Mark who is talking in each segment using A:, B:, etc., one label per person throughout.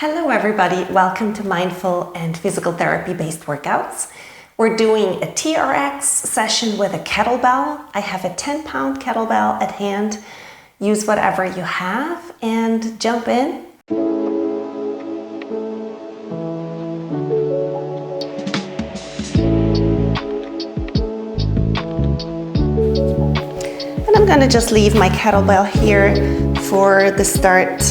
A: Hello everybody, welcome to mindful and physical therapy based workouts. We're doing a TRX session with a kettlebell. I have a 10-pound kettlebell at hand. Use whatever you have and jump in. And I'm going to just leave my kettlebell here for the start.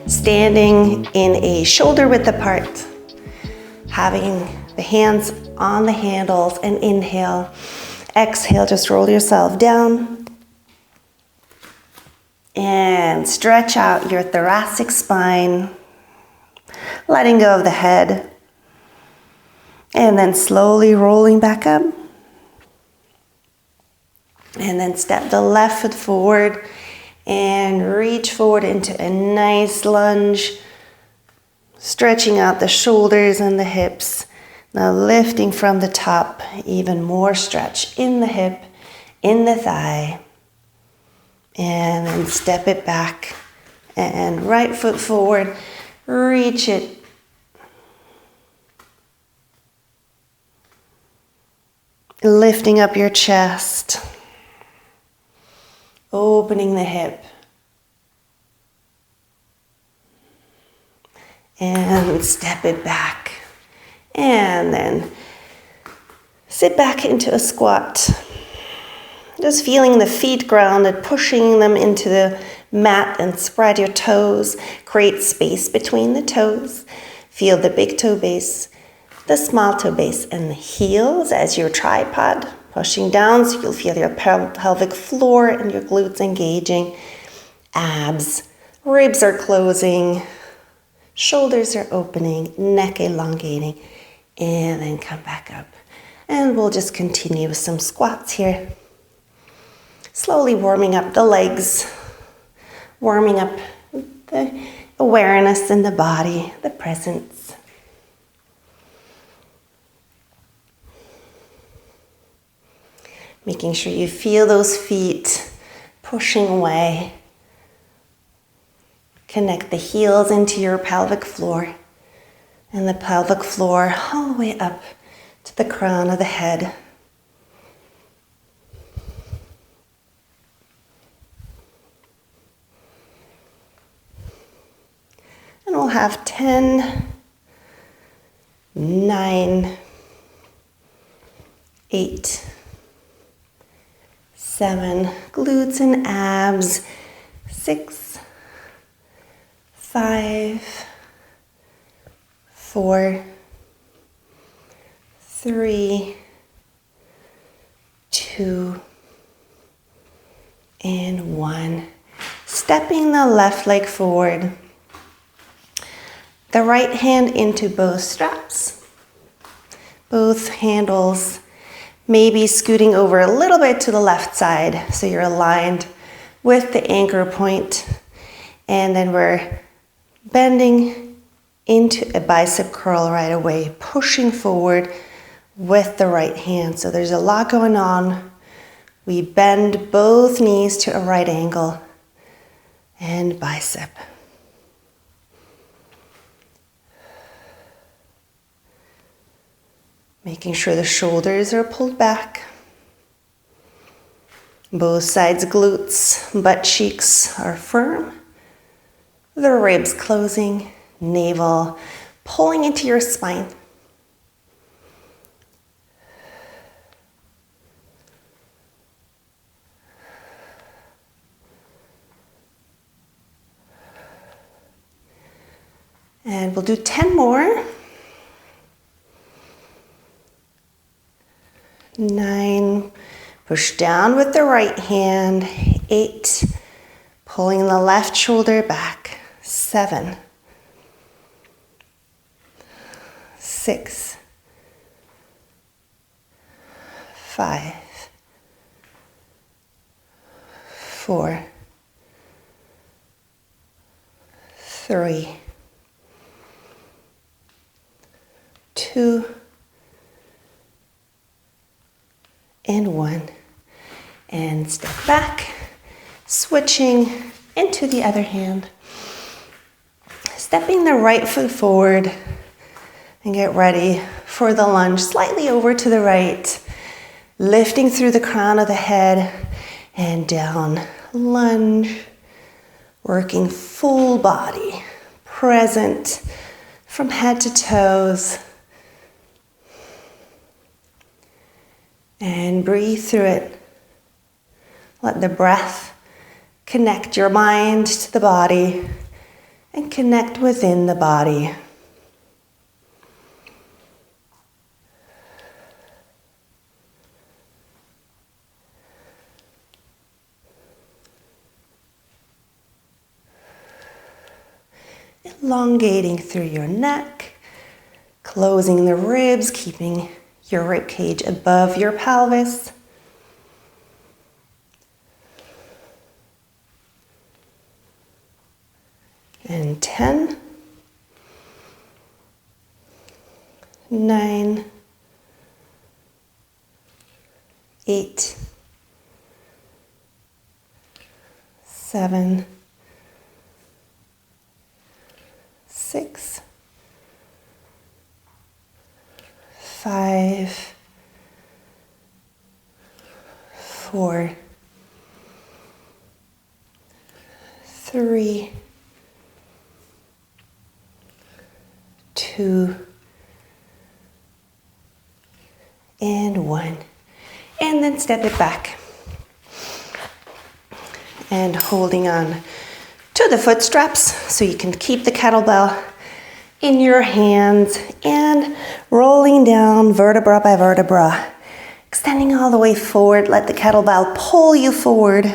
A: Standing in a shoulder width apart, having the hands on the handles, and inhale, exhale, just roll yourself down and stretch out your thoracic spine, letting go of the head, and then slowly rolling back up, and then step the left foot forward and reach forward into a nice lunge, stretching out the shoulders and the hips. Now lifting from the top, even more stretch in the hip, in the thigh. And then step it back and right foot forward, reach it. Lifting up your chest. Opening the hip. And step it back. And then sit back into a squat. Just feeling the feet grounded, pushing them into the mat and spread your toes. Create space between the toes. Feel the big toe base, the small toe base, and the heels as your tripod. Pushing down so you'll feel your pelvic floor and your glutes engaging. Abs, ribs are closing, shoulders are opening, neck elongating, and then come back up. And we'll just continue with some squats here. Slowly warming up the legs, warming up the awareness in the body, the presence. Making sure you feel those feet pushing away. Connect the heels into your pelvic floor and the pelvic floor all the way up to the crown of the head. And we'll have 10, 9, 8, 7, glutes and abs, 6, 5, 4, 3, 2, and 1. Stepping the left leg forward. The right hand into both straps. Both handles maybe scooting over a little bit to the left side so you're aligned with the anchor point. And then we're bending into a bicep curl right away, pushing forward with the right hand. So there's a lot going on. We bend both knees to a right angle and bicep. Making sure the shoulders are pulled back. Both sides glutes, butt cheeks are firm. The ribs closing, navel pulling into your spine. And we'll do 10 more. 9, push down with the right hand. 8, pulling the left shoulder back. 7, 6, 5, 4, 3, 2, and 1. And step back, switching into the other hand. stepping the right foot forward and get ready for the lunge. Slightly over to the right, lifting through the crown of the head and down. Lunge, working full body, present from head to toes. And breathe through it. Let the breath connect your mind to the body and connect within the body. Elongating through your neck, closing the ribs, keeping your rib cage above your pelvis. And 10, 9, 8, 7, 6, 5, 4, 3, 2, and 1. And then step it back. And holding on to the foot straps so you can keep the kettlebell in your hands and rolling down vertebra by vertebra. Extending all the way forward, let the kettlebell pull you forward.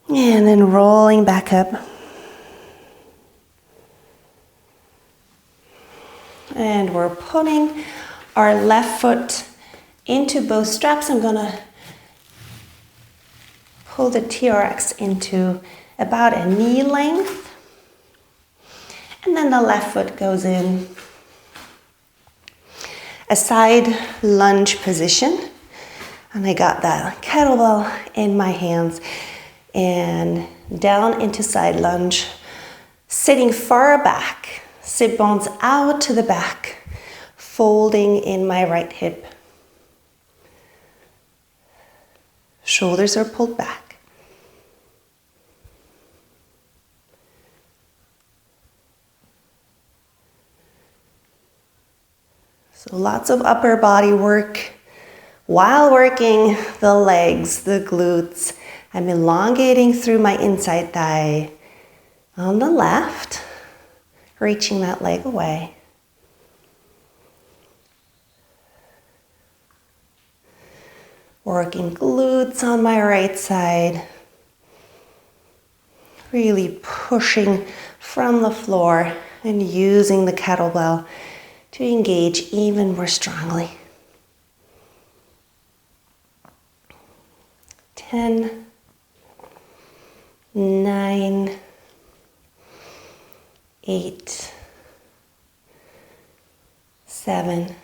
A: And then rolling back up. And we're putting our left foot into both straps. I'm gonna pull the TRX into about a knee length. And then the left foot goes in a side lunge position. And I got that kettlebell in my hands and down into side lunge, sitting far back, sit bones out to the back, folding in my right hip. Shoulders are pulled back. So lots of upper body work while working the legs, the glutes. I'm elongating through my inside thigh on the left, reaching that leg away. Working glutes on my right side. Really pushing from the floor and using the kettlebell to engage even more strongly. 10, 9, 8, 7,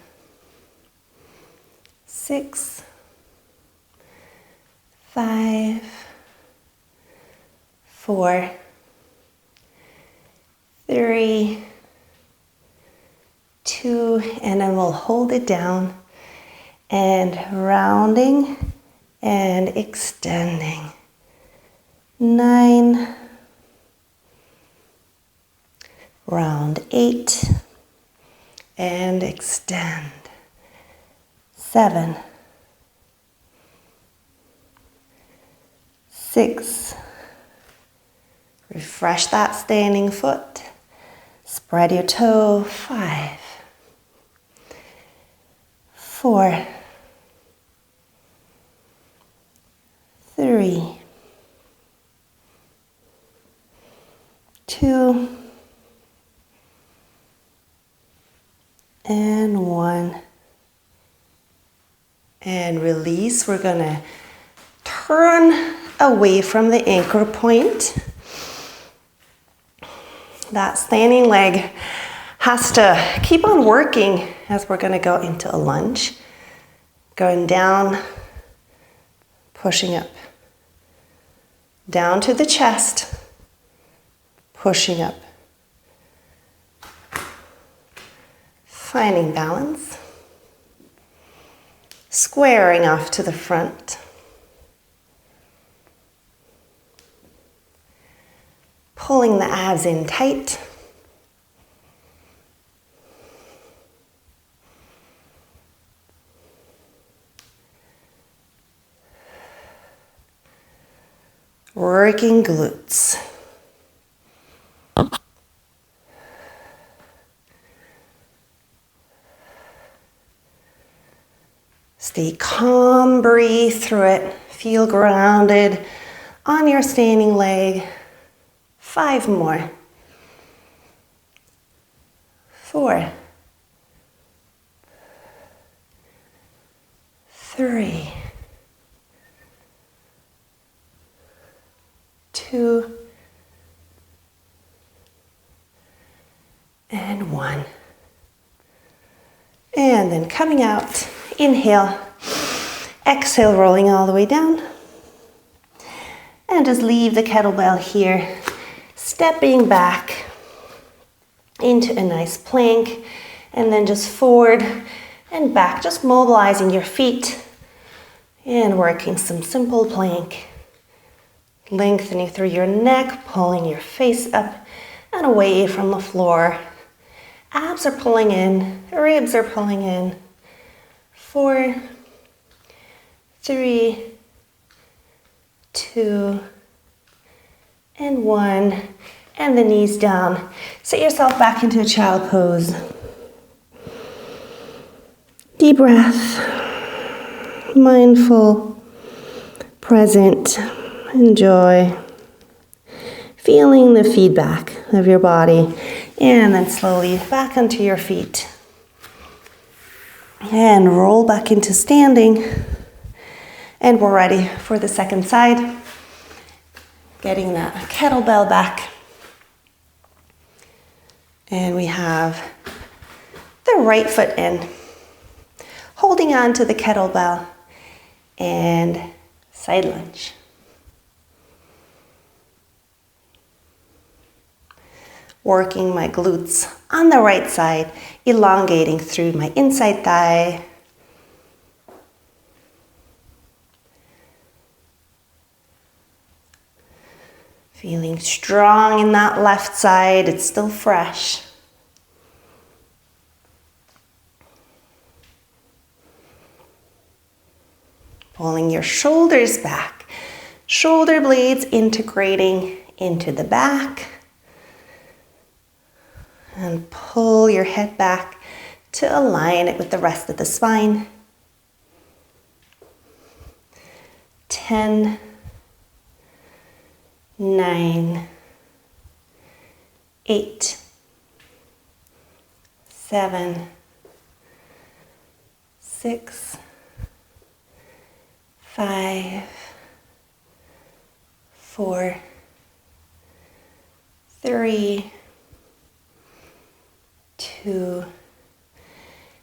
A: 6, 5, 4, 3, 2, and then we'll hold it down and rounding and extending. 9, round 8 and extend. 7, 6, refresh that standing foot, spread your toe. 5, 4, 3, 2, and 1. And release. We're gonna turn away from the anchor point. That standing leg has to keep on working as we're gonna go into a lunge. Going down, pushing up. Down to the chest, pushing up. Finding balance. Squaring off to the front. Pulling the abs in tight. Working glutes. Stay calm, breathe through it. Feel grounded on your standing leg. 5 more. 4. 3. 2. And 1. And then coming out, inhale, exhale, rolling all the way down. And just leave the kettlebell here, stepping back into a nice plank, and then just forward and back, just mobilizing your feet and working some simple plank. Lengthening through your neck, pulling your face up and away from the floor. Abs are pulling in, ribs are pulling in. 4, 3, 2, and 1. And the knees down. Sit yourself back into a child pose. Deep breath. Mindful, present. Enjoy. Feeling the feedback of your body. And then slowly back onto your feet. And roll back into standing. And we're ready for the second side. Getting that kettlebell back. And we have the right foot in. Holding on to the kettlebell. And side lunge. Working my glutes on the right side, elongating through my inside thigh. Feeling strong in that left side, it's still fresh. Pulling your shoulders back, shoulder blades integrating into the back. And pull your head back to align it with the rest of the spine. 10, 9, 8, 7, 6, 5, 4, 3, 2,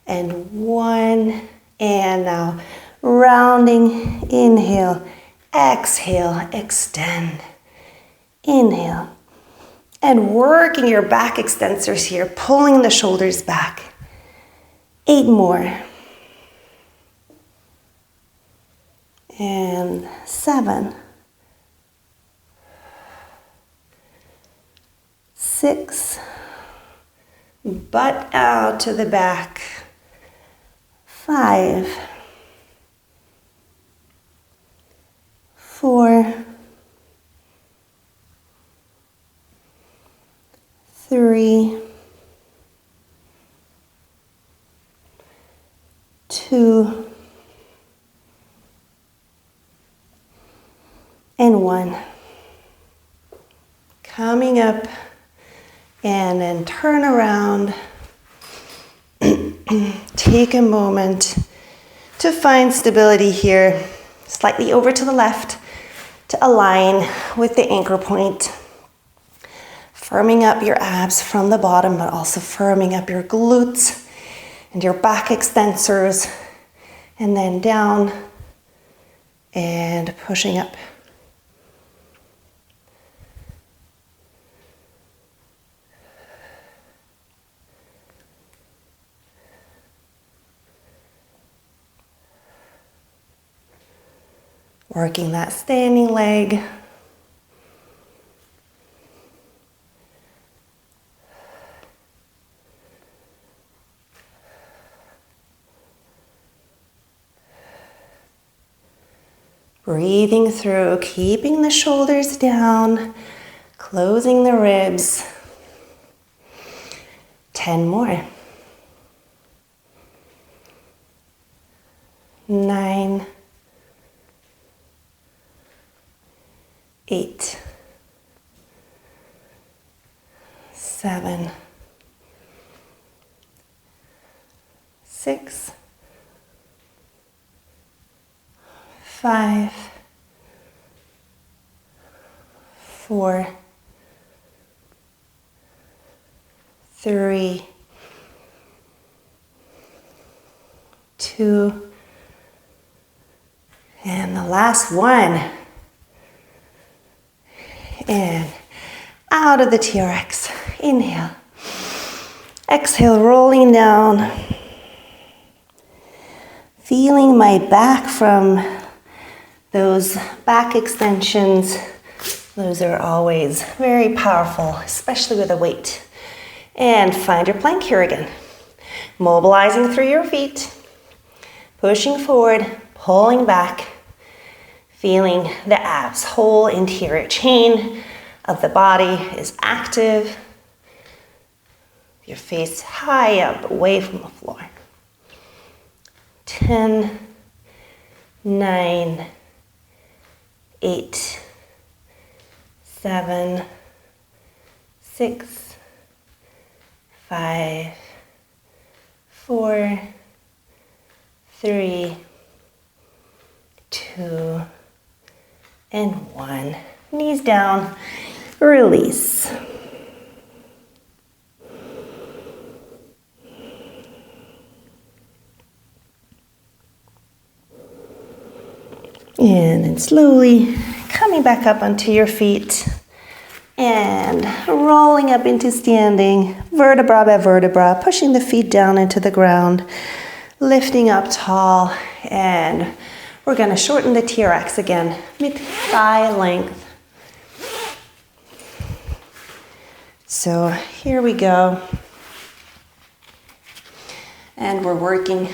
A: and 1. And now rounding, inhale, exhale, extend. Inhale. And working your back extensors here, pulling the shoulders back. 8 more. And 7. 6. Butt out to the back. 5. 4. 3. 2. And 1. Coming up. And then turn around, take a moment to find stability here, slightly over to the left to align with the anchor point. Firming up your abs from the bottom, but also firming up your glutes and your back extensors, and then down and pushing up. Working that standing leg. Breathing through, keeping the shoulders down, closing the ribs. 10 more. 9, 8, 7, 6, 5, 4, 3, 2, and the last one. And out of the TRX. Inhale. Exhale, rolling down. Feeling my back from those back extensions. Those are always very powerful, especially with a weight. And find your plank here again. Mobilizing through your feet. Pushing forward, pulling back. Feeling the abs, whole interior chain of the body is active. Your face high up, away from the floor. 10, 9, 8, 7, 6, 5, 4, 3, 2, and 1. Knees down, release. And then slowly coming back up onto your feet and rolling up into standing, vertebra by vertebra, pushing the feet down into the ground, lifting up tall, and we're going to shorten the TRX again, mid-thigh length. So here we go. And we're working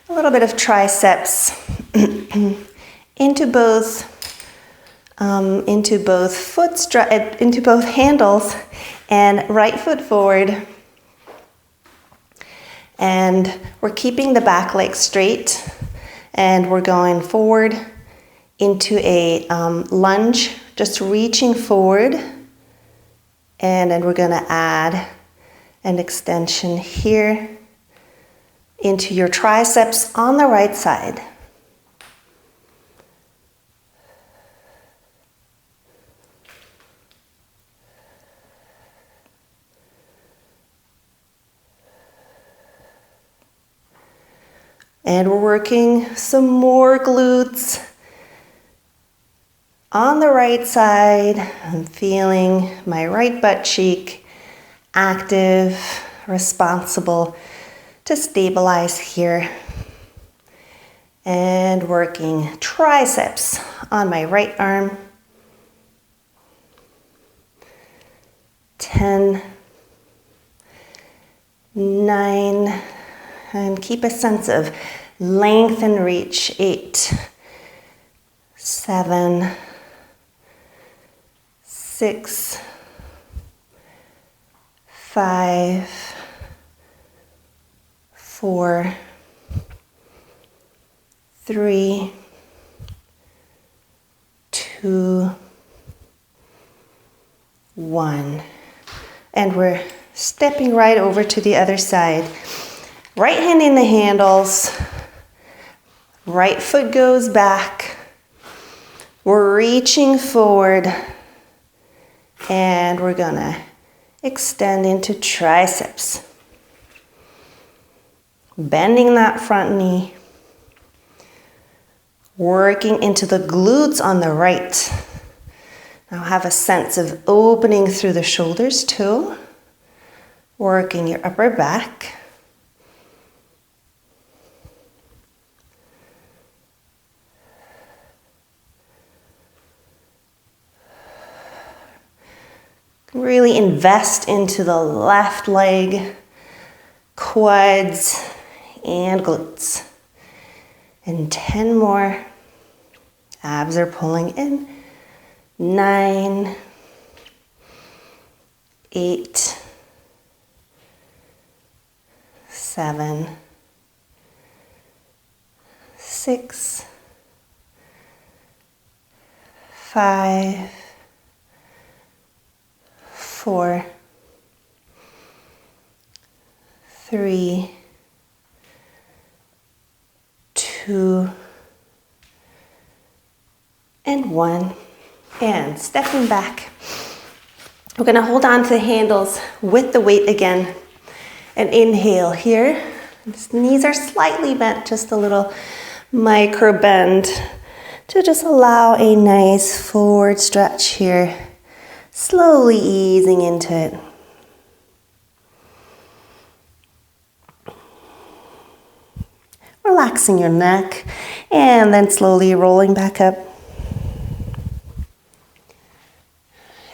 A: a little bit of triceps into both handles, and right foot forward. And we're keeping the back leg straight. And we're going forward into a lunge, just reaching forward. And then we're going to add an extension here into your triceps on the right side. And we're working some more glutes on the right side. I'm feeling my right butt cheek active, responsible to stabilize here. And working triceps on my right arm. 10, 9, and keep a sense of length and reach. 8, 7, 6, 5, 4, 3, 2, 1. And we're stepping right over to the other side. Right hand in the handles, right foot goes back. We're reaching forward, and we're gonna extend into triceps. Bending that front knee. Working into the glutes on the right. Now have a sense of opening through the shoulders too. Working your upper back. Really invest into the left leg, quads, and glutes. And 10 more. Abs are pulling in. 9, 8, 7, 6, 5, 4, 3, 2, and 1. And stepping back. We're going to hold on to the handles with the weight again. And inhale here. Knees are slightly bent, just a little micro bend to just allow a nice forward stretch here. Slowly easing into it. Relaxing your neck and then slowly rolling back up.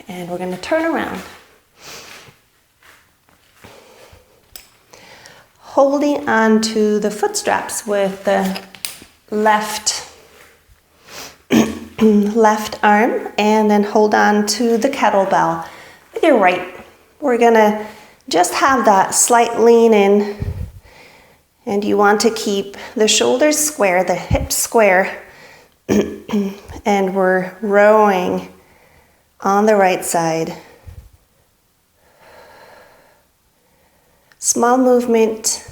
A: And we're going to turn around. Holding on to the foot straps with the left arm, and then hold on to the kettlebell with your right. We're gonna just have that slight lean in, and you want to keep the shoulders square, the hips square, and we're rowing on the right side. Small movement,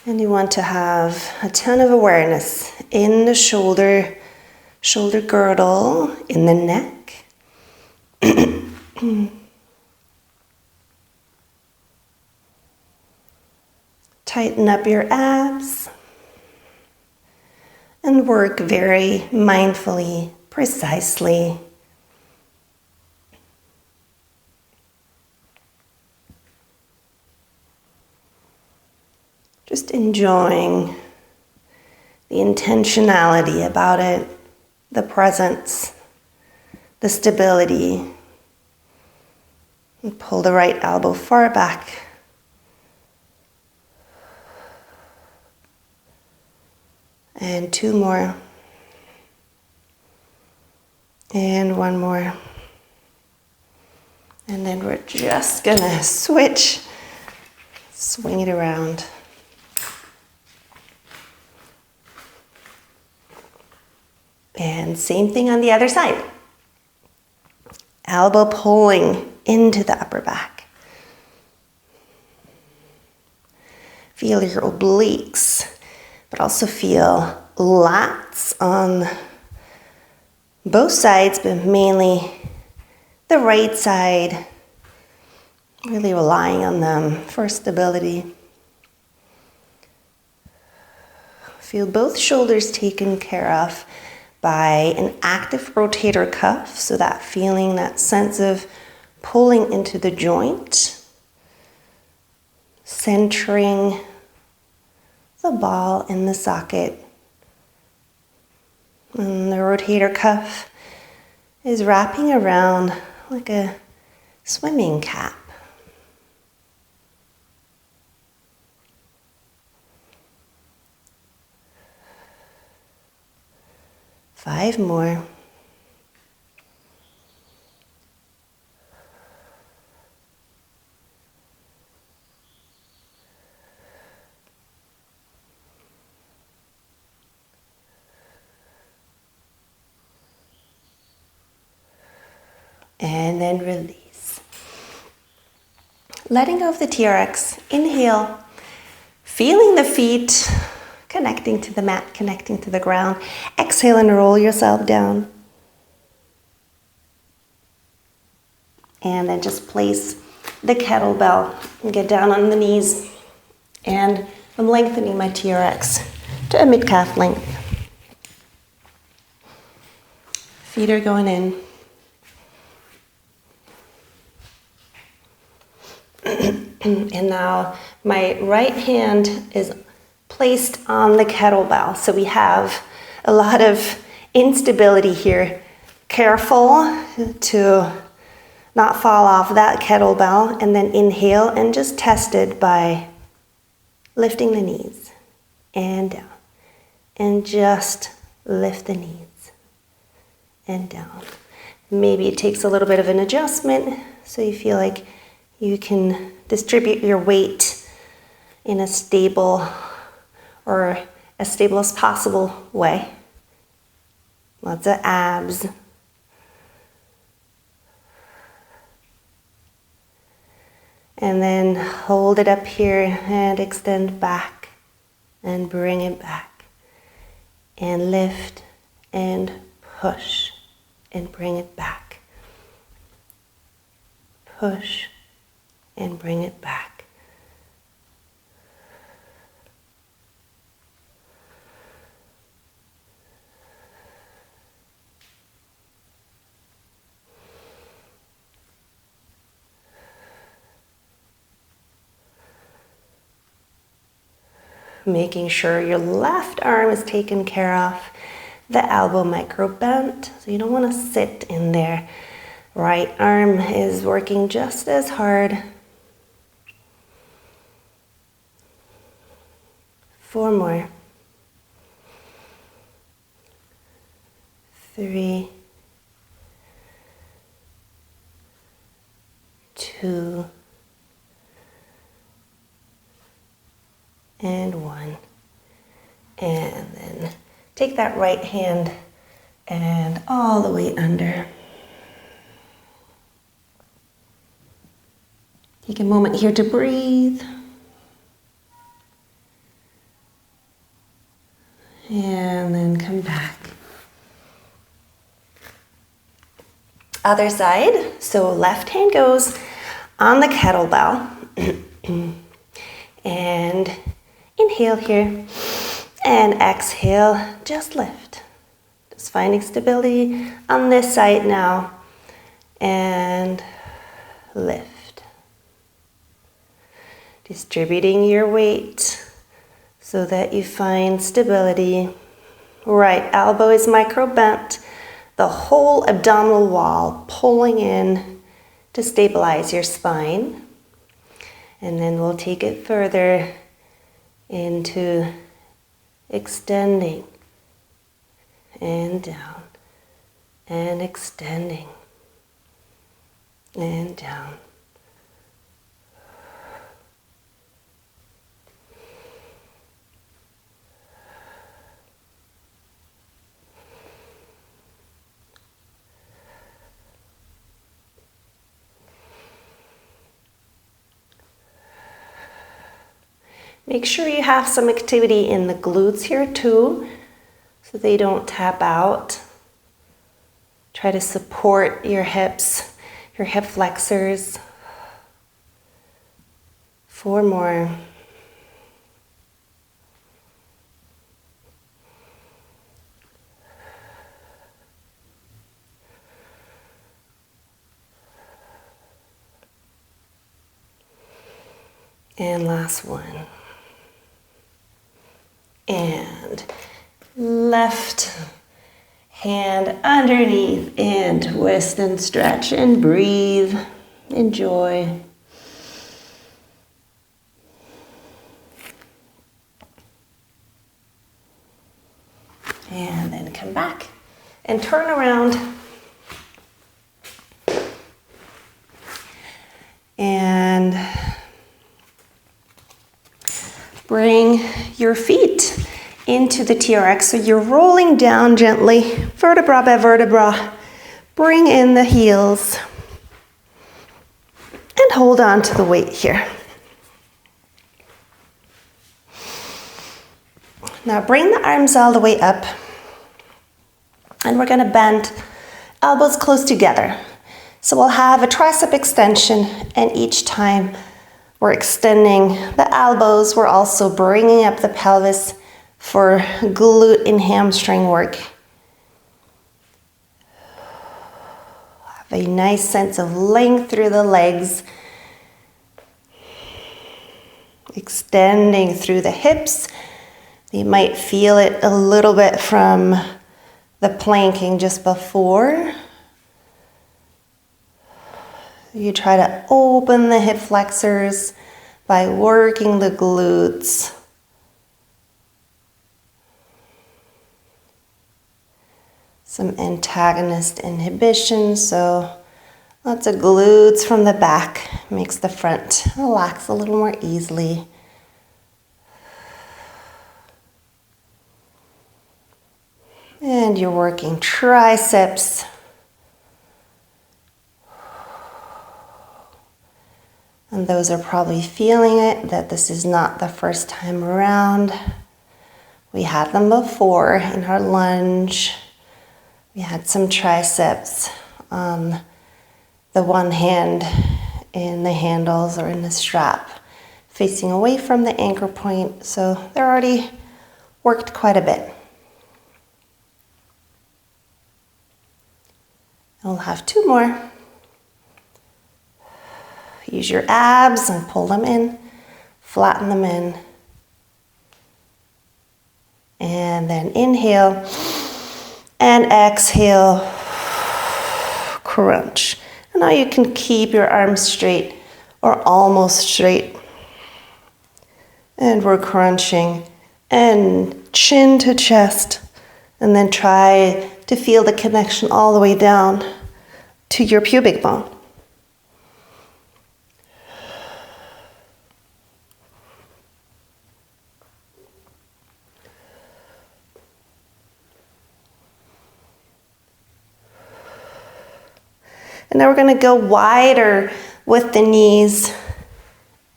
A: and you want to have a ton of awareness in the shoulder girdle, in the neck. Tighten up your abs and work very mindfully, precisely. Just enjoying the intentionality about it, the presence, the stability. And pull the right elbow far back. And 2 more. And 1 more. And then we're just gonna switch, swing it around. And same thing on the other side. Elbow pulling into the upper back. Feel your obliques, but also feel lats on both sides, but mainly the right side. Really relying on them for stability. Feel both shoulders taken care of by an active rotator cuff, so that feeling, that sense of pulling into the joint, centering the ball in the socket. And the rotator cuff is wrapping around like a swimming cap. Five more. And then release. Letting go of the TRX. Inhale, feeling the feet connecting to the mat, connecting to the ground. Exhale and roll yourself down. And then just place the kettlebell and get down on the knees. And I'm lengthening my TRX to a mid-calf length. Feet are going in. And now my right hand is placed on the kettlebell. So we have a lot of instability here. Careful to not fall off that kettlebell, and then inhale and just test it by lifting the knees and down. And just lift the knees and down. Maybe it takes a little bit of an adjustment so you feel like you can distribute your weight in a stable or as stable as possible way. Lots of abs. And then hold it up here and extend back and bring it back. And lift and push and bring it back. Push and bring it back. Making sure your left arm is taken care of. The elbow micro bent, so you don't want to sit in there. Right arm is working just as hard. 4 more. 3, 2, and 1. And then take that right hand and all the way under. Take a moment here to breathe. And then come back. Other side. So left hand goes on the kettlebell. And inhale here. And exhale, just lift. Just finding stability on this side now. And lift. Distributing your weight so that you find stability. Right elbow is micro bent. The whole abdominal wall pulling in to stabilize your spine. And then we'll take it further into extending and down and extending and down. Make sure you have some activity in the glutes here too, so they don't tap out. Try to support your hips, your hip flexors. 4 more. And last one. And left hand underneath and twist and stretch and breathe. Enjoy. And then come back and turn around. And bring your feet into the TRX. So you're rolling down gently, vertebra by vertebra. Bring in the heels. And hold on to the weight here. Now bring the arms all the way up. And we're going to bend elbows close together. So we'll have a tricep extension, and each time we're extending the elbows, we're also bringing up the pelvis for glute and hamstring work. Have a nice sense of length through the legs. Extending through the hips. You might feel it a little bit from the planking just before. You try to open the hip flexors by working the glutes. Some antagonist inhibition, so lots of glutes from the back makes the front relax a little more easily. And you're working triceps. And those are probably feeling it, that this is not the first time around. We had them before in our lunge. We had some triceps on the one hand in the handles or in the strap, facing away from the anchor point. So they're already worked quite a bit. We'll have two more. Use your abs and pull them in, flatten them in. And then inhale and exhale, crunch. And now you can keep your arms straight or almost straight. And we're crunching and chin to chest. And then try to feel the connection all the way down to your pubic bone. And now we're going to go wider with the knees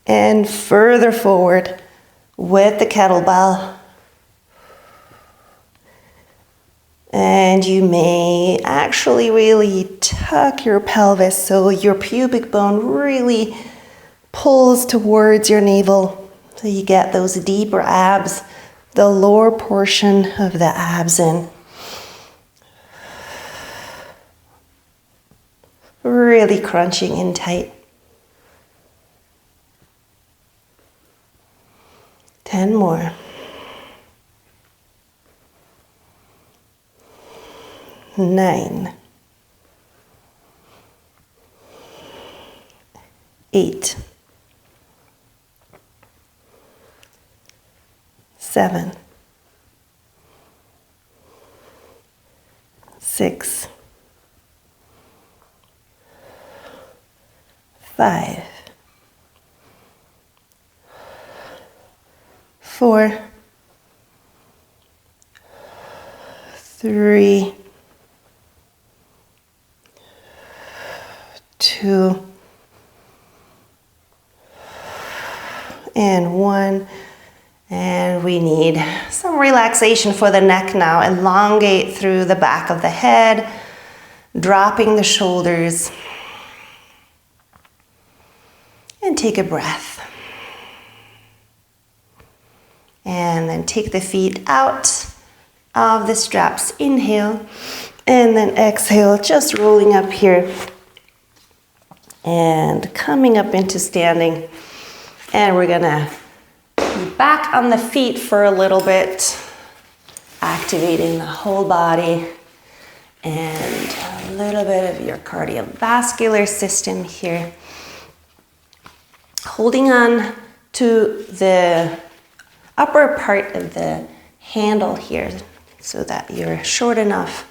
A: and further forward with the kettlebell. And you may actually really tuck your pelvis so your pubic bone really pulls towards your navel. So you get those deeper abs, the lower portion of the abs in. Really crunching in tight. 10 more. 9. 8. 7. 6. 5. 4. 3. 2. And 1. And we need some relaxation for the neck now. Elongate through the back of the head, dropping the shoulders. And take a breath. And then take the feet out of the straps. Inhale. And then exhale, just rolling up here. And coming up into standing. And we're gonna be back on the feet for a little bit. Activating the whole body. And a little bit of your cardiovascular system here. Holding on to the upper part of the handle here so that you're short enough.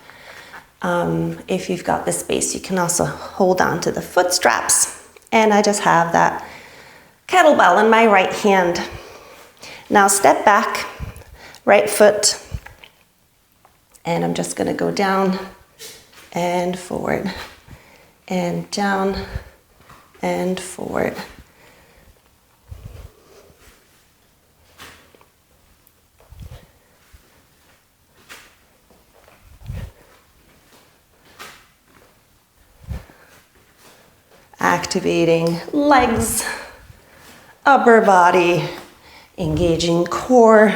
A: If you've got the space, you can also hold on to the foot straps. And I just have that kettlebell in my right hand. Now step back, right foot. And I'm just gonna go down and forward. And down and forward. Activating legs, upper body, engaging core,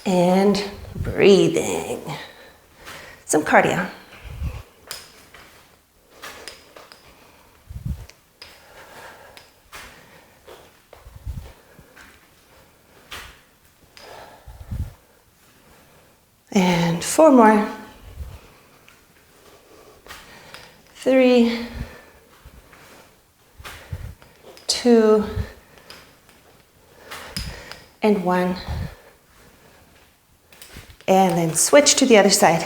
A: and breathing. Some cardio. And 4 more. 3, 2, and 1. And then switch to the other side.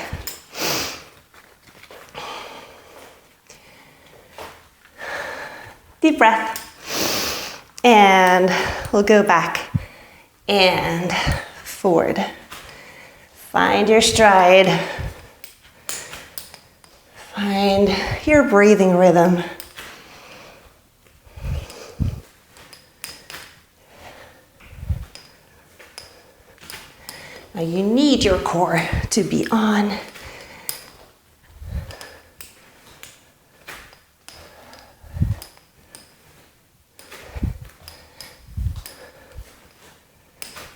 A: Deep breath. And we'll go back and forward. Find your stride. Find your breathing rhythm. Now you need your core to be on.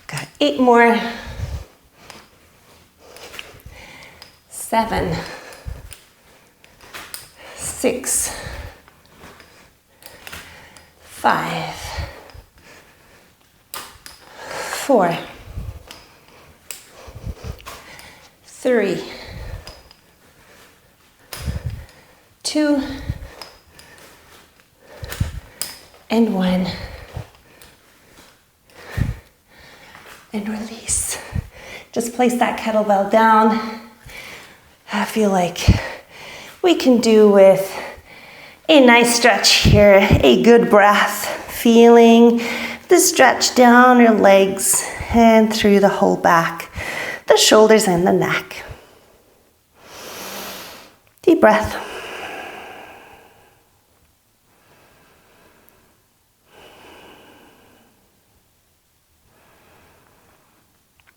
A: Got 8 more. 7, 6, 5, 4, 3, 2, and 1. And release. Just place that kettlebell down. I feel like we can do with a nice stretch here, a good breath, feeling the stretch down your legs and through the whole back, the shoulders and the neck. Deep breath.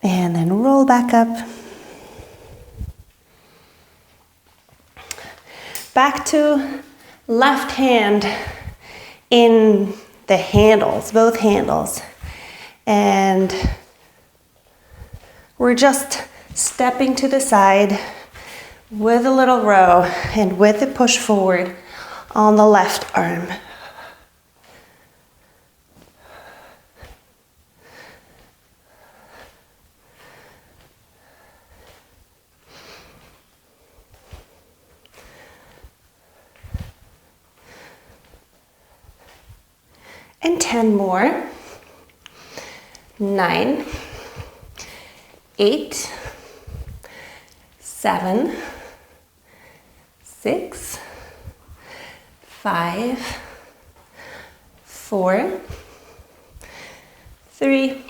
A: And then roll back up. Back to left hand in the handles, both handles. And we're just stepping to the side with a little row and with a push forward on the left arm. And 10 more. 9, 8, 7, 6, 5, 4, 3,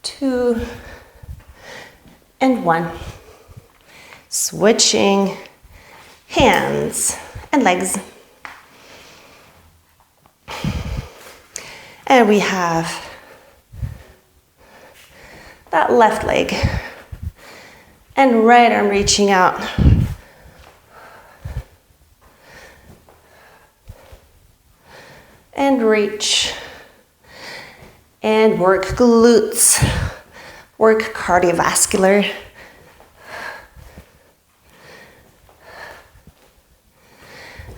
A: 2, and 1. Switching hands and legs. And we have that left leg and right arm reaching out. And reach. And work glutes. Work cardiovascular.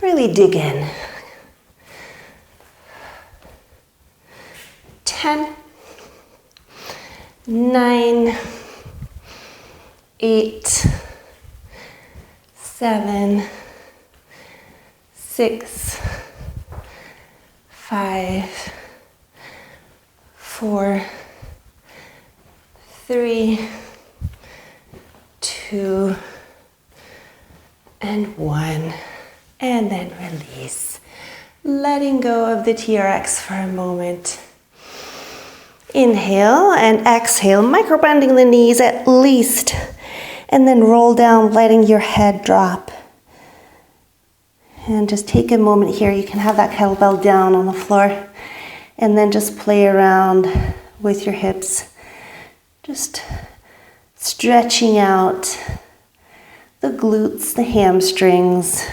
A: Really dig in. 10, 9, 8, 7, 6, 5, 4, 3, 2, and 1. And then release. Letting go of the TRX for a moment. Inhale and exhale, micro-bending the knees at least. And then roll down, letting your head drop. And just take a moment here. You can have that kettlebell down on the floor. And then just play around with your hips. Just stretching out the glutes, the hamstrings.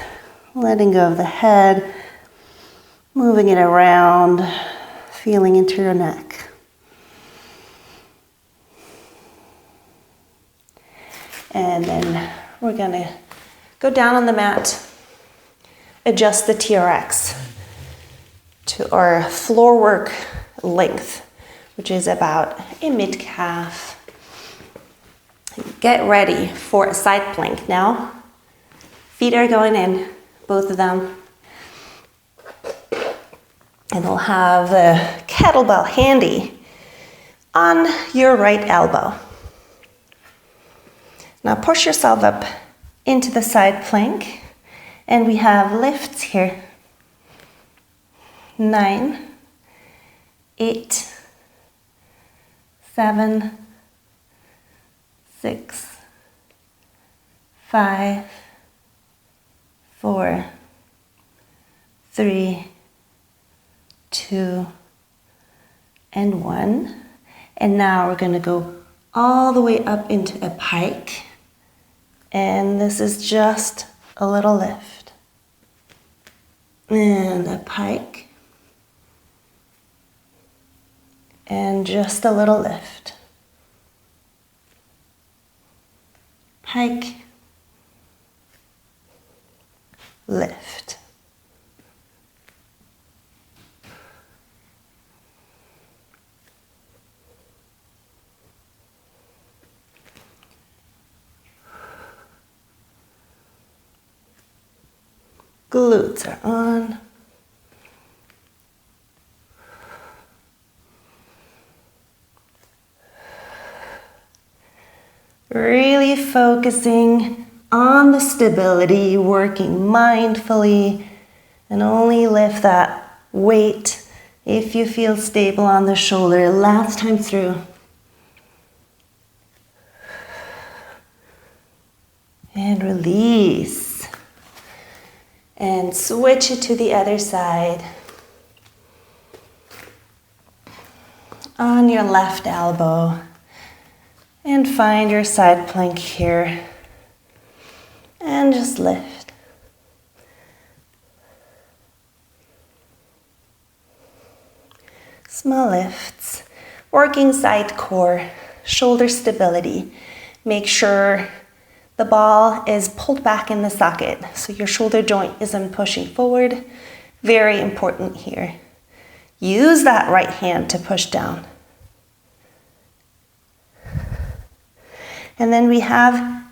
A: Letting go of the head. Moving it around. Feeling into your neck. And then we're gonna go down on the mat, adjust the TRX to our floor work length, which is about a mid-calf. Get ready for a side plank now. Feet are going in, both of them. And we'll have the kettlebell handy on your right elbow. Now push yourself up into the side plank, and we have lifts here. 9, 8, 7, 6, 5, 4, 3, 2, and 1. And now we're going to go all the way up into a pike. And this is just a little lift. And a pike. And just a little lift. Pike. Lift. Glutes are on. Really focusing on the stability, working mindfully, and only lift that weight if you feel stable on the shoulder. Last time through. And release. And switch it to the other side. On your left elbow. And find your side plank here. And just lift. Small lifts. Working side core, shoulder stability. Make sure the ball is pulled back in the socket, so your shoulder joint isn't pushing forward. Very important here. Use that right hand to push down. And then we have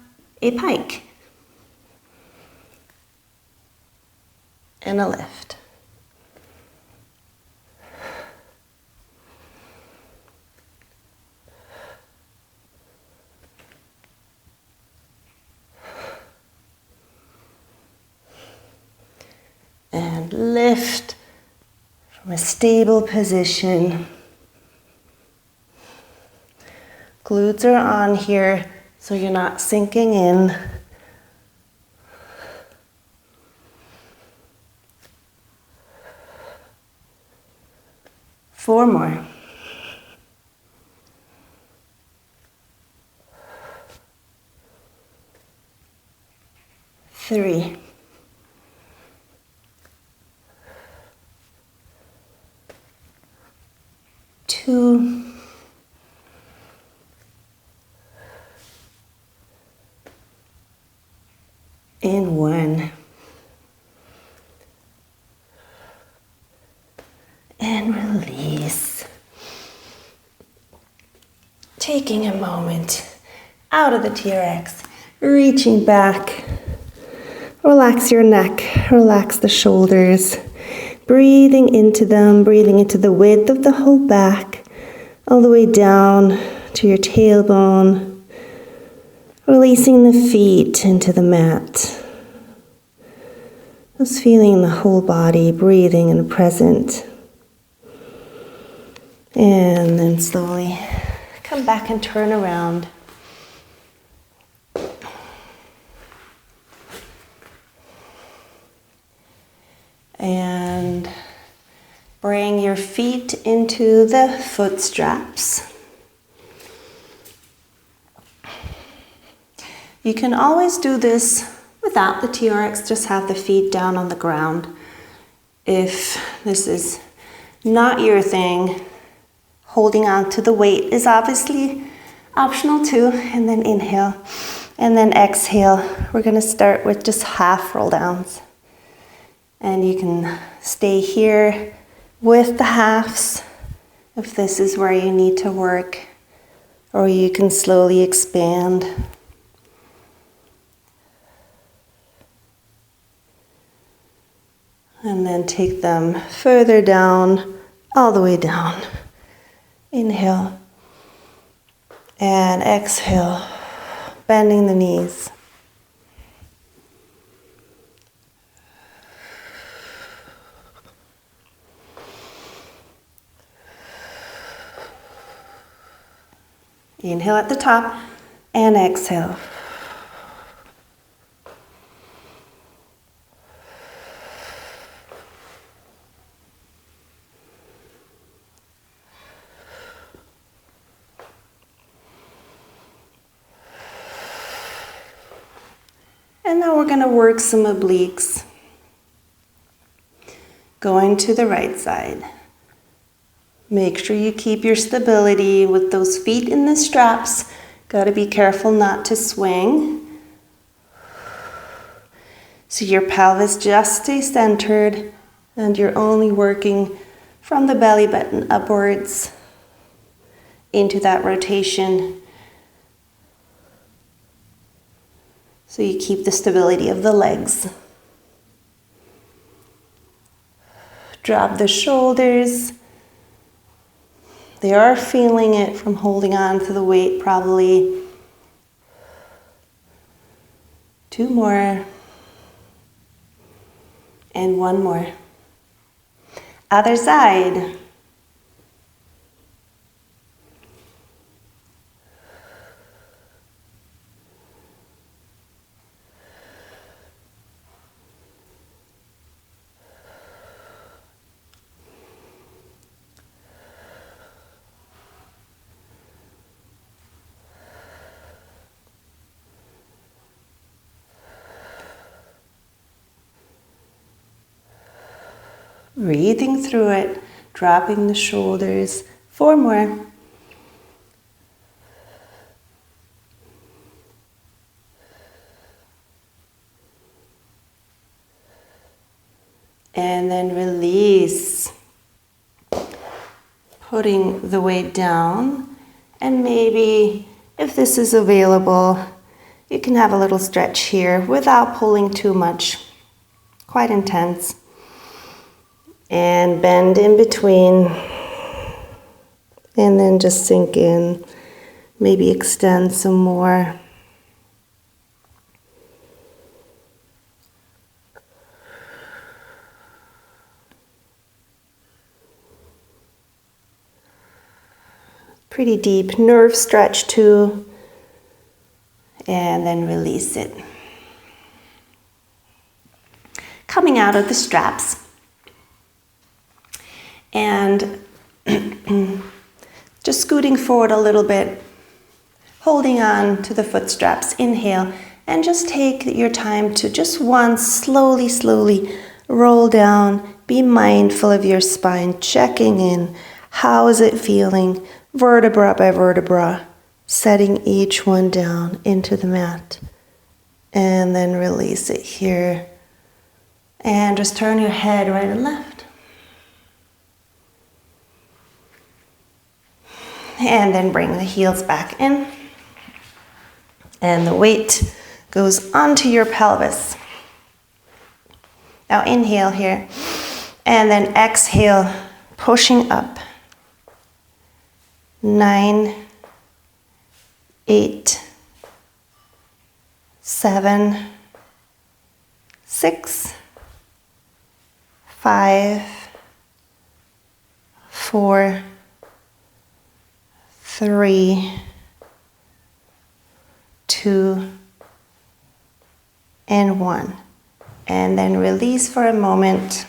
A: a pike. And a lift. And lift from a stable position. Glutes are on here, so you're not sinking in. Four more. Three. 2, and 1. And release. Taking a moment out of the TRX, reaching back. Relax your neck, relax the shoulders. Breathing into them, breathing into the width of the whole back, all the way down to your tailbone. Releasing the feet into the mat. Just feeling the whole body, breathing and present. And then slowly come back and turn around. And bring your feet into the foot straps. You can always do this without the TRX, just have the feet down on the ground. If this is not your thing, holding on to the weight is obviously optional too. And then inhale and then exhale. We're going to start with just half roll downs. And you can stay here with the halves if this is where you need to work, or you can slowly expand. And then take them further down, all the way down. Inhale. And exhale, bending the knees. Inhale at the top and exhale. And now we're going to work some obliques. Going to the right side. Make sure you keep your stability with those feet in the straps. Got to be careful not to swing. So your pelvis just stays centered and you're only working from the belly button upwards into that rotation. So you keep the stability of the legs. Drop the shoulders. They are feeling it from holding on to the weight probably. 2 more. And 1 more. Other side. Breathing through it, dropping the shoulders. 4 more. And then release. Putting the weight down. And maybe, if this is available, you can have a little stretch here without pulling too much. Quite intense. And bend in between, and then just sink in, maybe extend some more. Pretty deep nerve stretch too, and then release it. Coming out of the straps. And just scooting forward a little bit, holding on to the foot straps. Inhale, and just take your time to just once slowly roll down. Be mindful of your spine, checking in. How is it feeling? Vertebra by vertebra, setting each one down into the mat. And then release it here. And just turn your head right and left. And then bring the heels back in. And the weight goes onto your pelvis. Now inhale here. And then exhale, pushing up. 9, 8, 7, 6, 5, 4, 3, 2, and 1. And then release for a moment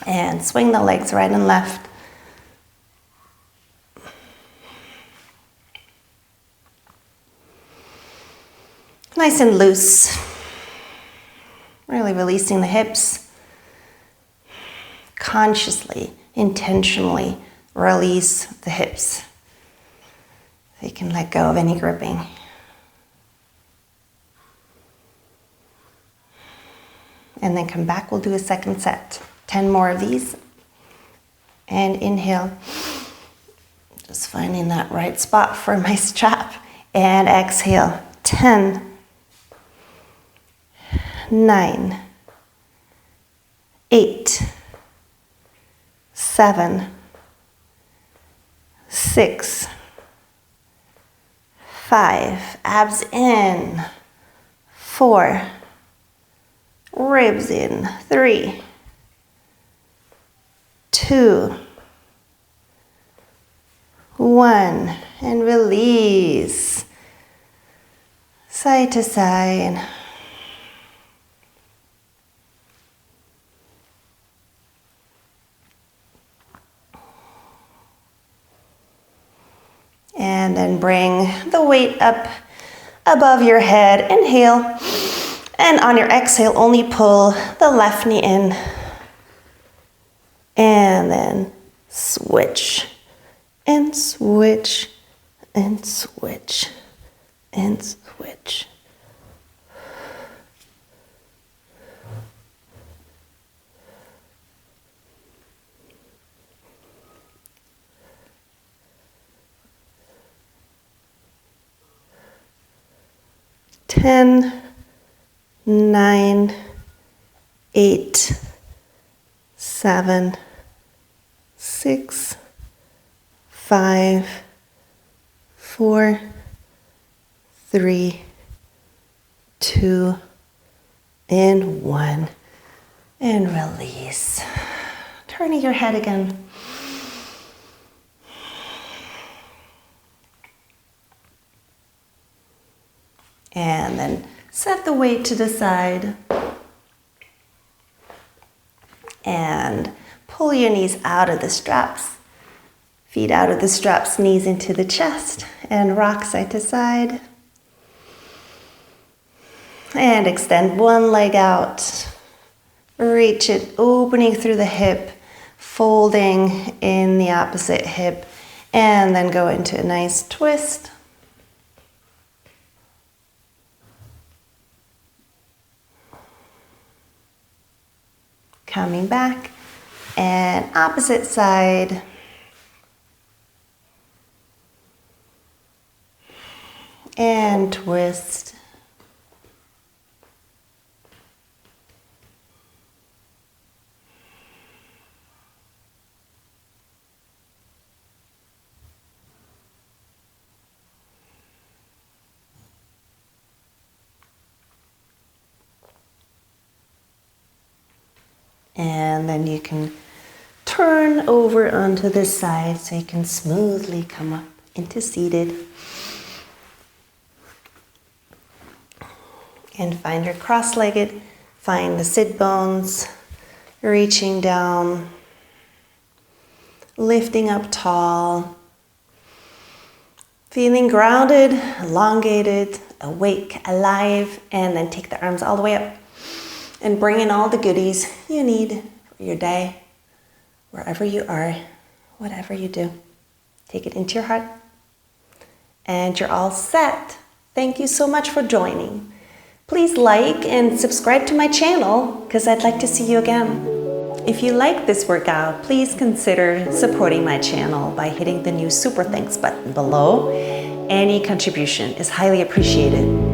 A: and swing the legs right and left. Nice and loose. Really releasing the hips. Consciously, intentionally release the hips. So you can let go of any gripping. And then come back, we'll do a second set. 10 more of these. And inhale. Just finding that right spot for my strap. And exhale. 10, 9, 8, 7, 6, 5, abs in, 4, ribs in, 3, 2, 1, and release, side to side. And then bring the weight up above your head. Inhale. And on your exhale, only pull the left knee in. And then switch. And switch. And switch. And switch. Ten, 9, 8, 7, 6, 5, 4, 3, 2, and 1. And release. Turning your head again. And then set the weight to the side. And pull your knees out of the straps. Feet out of the straps, knees into the chest. And rock side to side. And extend one leg out. Reach it, opening through the hip. Folding in the opposite hip. And then go into a nice twist. Coming back, and opposite side. And twist. And then you can turn over onto this side so you can smoothly come up into seated. And find your cross-legged, find the sit bones, reaching down, lifting up tall, feeling grounded, elongated, awake, alive, and then take the arms all the way up. And bring in all the goodies you need for your day, wherever you are, whatever you do. Take it into your heart. And you're all set. Thank you so much for joining. Please like and subscribe to my channel because I'd like to see you again. If you like this workout, please consider supporting my channel by hitting the new Super Thanks button below. Any contribution is highly appreciated.